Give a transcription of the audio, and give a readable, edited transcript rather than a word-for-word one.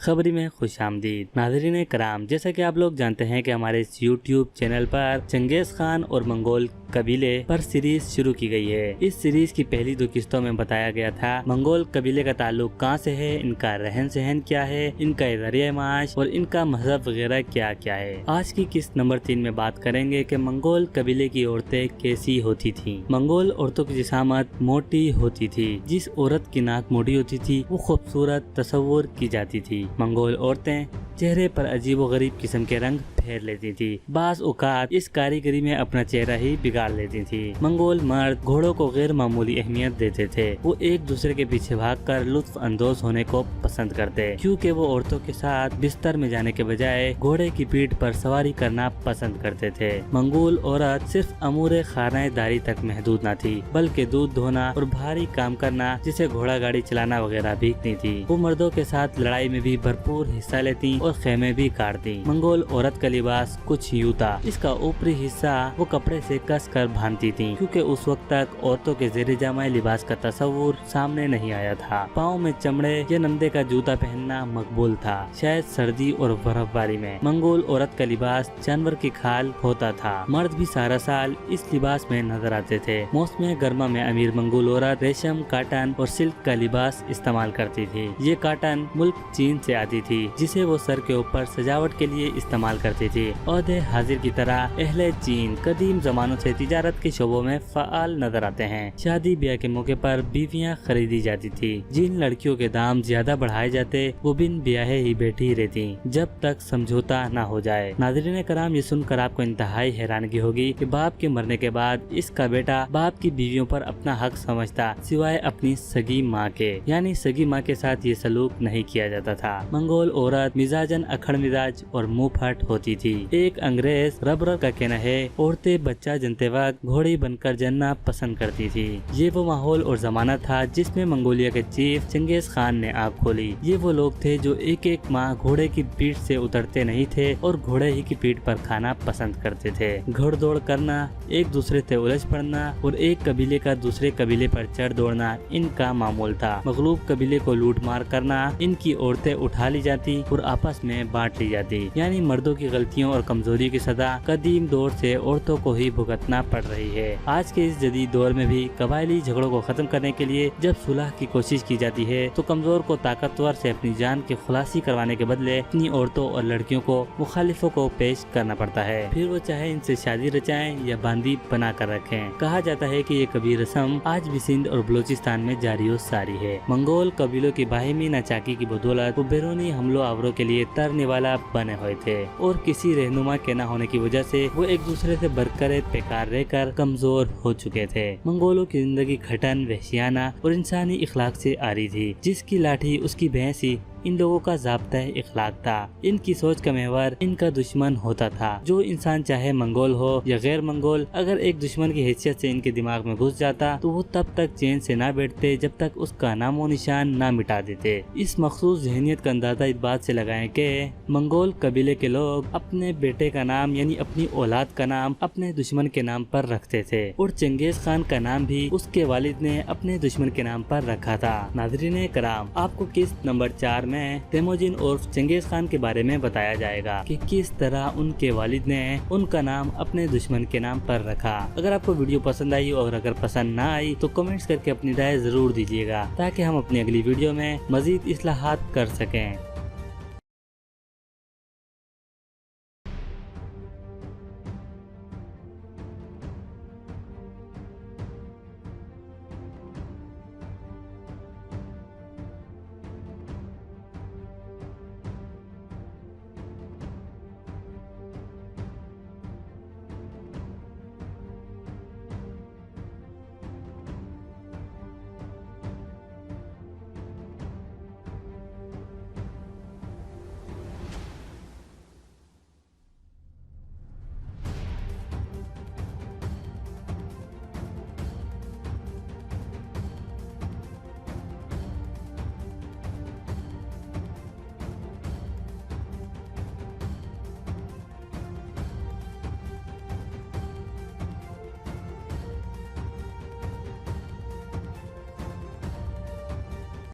खबरी में खुश आमदीद। नाज़रीन कराम, जैसा कि आप लोग जानते हैं कि हमारे इस YouTube चैनल पर चंगेज खान और मंगोल कबीले पर सीरीज शुरू की गई है। इस सीरीज की पहली 2 किस्तों में बताया गया था मंगोल कबीले का ताल्लुक कहां से है, इनका रहन सहन क्या है, इनका ज़रिया माश और इनका मजहब वगैरह क्या क्या है। आज की किस्त नंबर 3 में बात करेंगे कि मंगोल कबीले की औरतें कैसी होती थी। मंगोल औरतों की जिसामत मोटी होती थी। जिस औरत की नाक मोटी होती थी वो खूबसूरत तस्वुर की जाती थी। मंगोल औरतें चेहरे पर अजीब व गरीब किस्म के रंग फेर लेती थी। बाज़ औक़ात इस कारीगरी में अपना चेहरा ही बिगाड़ लेती थी। मंगोल मर्द घोड़ों को गैर मामूली अहमियत देते थे। वो एक दूसरे के पीछे भागकर लुत्फ अंदोज होने को पसंद करते, क्योंकि वो औरतों के साथ बिस्तर में जाने के बजाय घोड़े की पीठ पर सवारी करना पसंद करते थे। मंगोल औरत सिर्फ अमूरे खानादारी तक महदूद न थी, बल्कि दूध धोना और भारी काम करना जिसे घोड़ा गाड़ी चलाना वगैरह भी नहीं थी। वो मर्दों के साथ लड़ाई में भी भरपूर हिस्सा लेती और खेमे भी काटती। मंगोल औरत का लिबास कुछ यूं था। इसका ऊपरी हिस्सा वो कपड़े से कस कर बांधती थी, क्योंकि उस वक्त तक औरतों के ज़ेरे जामा लिबास का तस्वुर सामने नहीं आया था। पाँव में चमड़े या नंदे का जूता पहनना मकबूल था, शायद सर्दी और बर्फबारी में। मंगोल औरत का लिबास जानवर की खाल होता था। मर्द भी सारा साल इस लिबास में नजर आते थे। मौसम गर्मा में अमीर मंगोल औरत रेशम, काटन और सिल्क का लिबास इस्तेमाल करती थी। ये काटन मुल्क चीन से आती थी, जिसे वो सर के ऊपर सजावट के लिए इस्तेमाल करती थी। औहदे हाजिर की तरह अहले चीन कदीम जमानों से तिजारत के शोबों में फाल नजर आते हैं। शादी ब्याह के मौके पर बीवियां खरीदी जाती थी। जिन लड़कियों के दाम ज्यादा बढ़ाए जाते वो बिन ब्याहे ही बैठी रहती जब तक समझौता न हो जाए। नाज़रीन कराम, ये सुनकर आपको इंतहाई हैरानगी होगी कि बाप के मरने के बाद इसका बेटा बाप की बीवियों पर अपना हक समझता, सिवाय अपनी सगी माँ के। यानी सगी माँ के साथ ये सलूक नहीं किया जाता था। मंगोल औरत मिजाजन अखड़ मिजाज और मुँह फट होती थी। एक अंग्रेज रबरर का कहना है औरतें बच्चा जनते वक्त घोड़ी बनकर जनना पसंद करती थी। ये वो माहौल और जमाना था जिसमें मंगोलिया के चीफ चंगेज खान ने आँख खोली। ये वो लोग थे जो एक एक माह घोड़े की पीठ से उतरते नहीं थे और घोड़े ही की पीठ पर खाना पसंद करते थे। घोड़दौड़ करना, एक दूसरे से उलझ पड़ना और एक कबीले का दूसरे कबीले पर चढ़ दौड़ना इनका मामूल था। मगलूब कबीले को लूट मार करना इनकी औरतें उठा ली जाती और आपस में बांट ली जाती। यानी मर्दों की गलतियों और कमजोरी की सजा कदीम दौर से औरतों को ही भुगतना पड़ रही है। आज के इस जदीद दौर में भी कबायली झगड़ों को खत्म करने के लिए जब सुलह की कोशिश की जाती है तो कमजोर को ताकतवर से अपनी जान की खुलासी करवाने के बदले अपनी औरतों और लड़कियों को मुखालिफों को पेश करना पड़ता है, फिर वो चाहे इनसे शादी रचाएं या बांदी बना कर रखें। कहा जाता है कि ये कबीर रस्म आज भी सिंध और बलोचिस्तान में जारी और सारी है। मंगोल कबीलों की बाहिमी नाचाकी की बदौलत वो बैरूनी हमलों आवरों के लिए तरने वाला बने हुए थे और किसी रहनुमा के न होने की वजह से वो एक दूसरे से बरकरे बेकार रहकर कमजोर हो चुके थे। मंगोलों की जिंदगी घटन, वहशियाना और इंसानी इखलाक से आ रही थी। जिसकी लाठी उसकी भैंसी इन लोगों का ज़ाब्ता इखलाक था। इनकी सोच का महवर इनका दुश्मन होता था। जो इंसान चाहे मंगोल हो या गैर मंगोल, अगर एक दुश्मन की हैसियत से इनके दिमाग में घुस जाता तो वो तब तक चैन से ना बैठते जब तक उसका नामो निशान ना मिटा देते। इस मखसूस जहनियत का अंदाजा इस बात से लगाएं कि मंगोल कबीले के लोग अपने बेटे का नाम यानी अपनी औलाद का नाम अपने दुश्मन के नाम पर रखते थे और चंगेज खान का नाम भी उसके वालिद ने अपने दुश्मन के नाम पर रखा था। नाज़रीन कराम, आपको किस्त नंबर 4 में तेमोजिन और चंगेज खान के बारे में बताया जाएगा कि किस तरह उनके वालिद ने उनका नाम अपने दुश्मन के नाम पर रखा। अगर आपको वीडियो पसंद आई और अगर पसंद ना आई तो कमेंट्स करके अपनी राय जरूर दीजिएगा, ताकि हम अपनी अगली वीडियो में मजीद इस्लाहात कर सकें।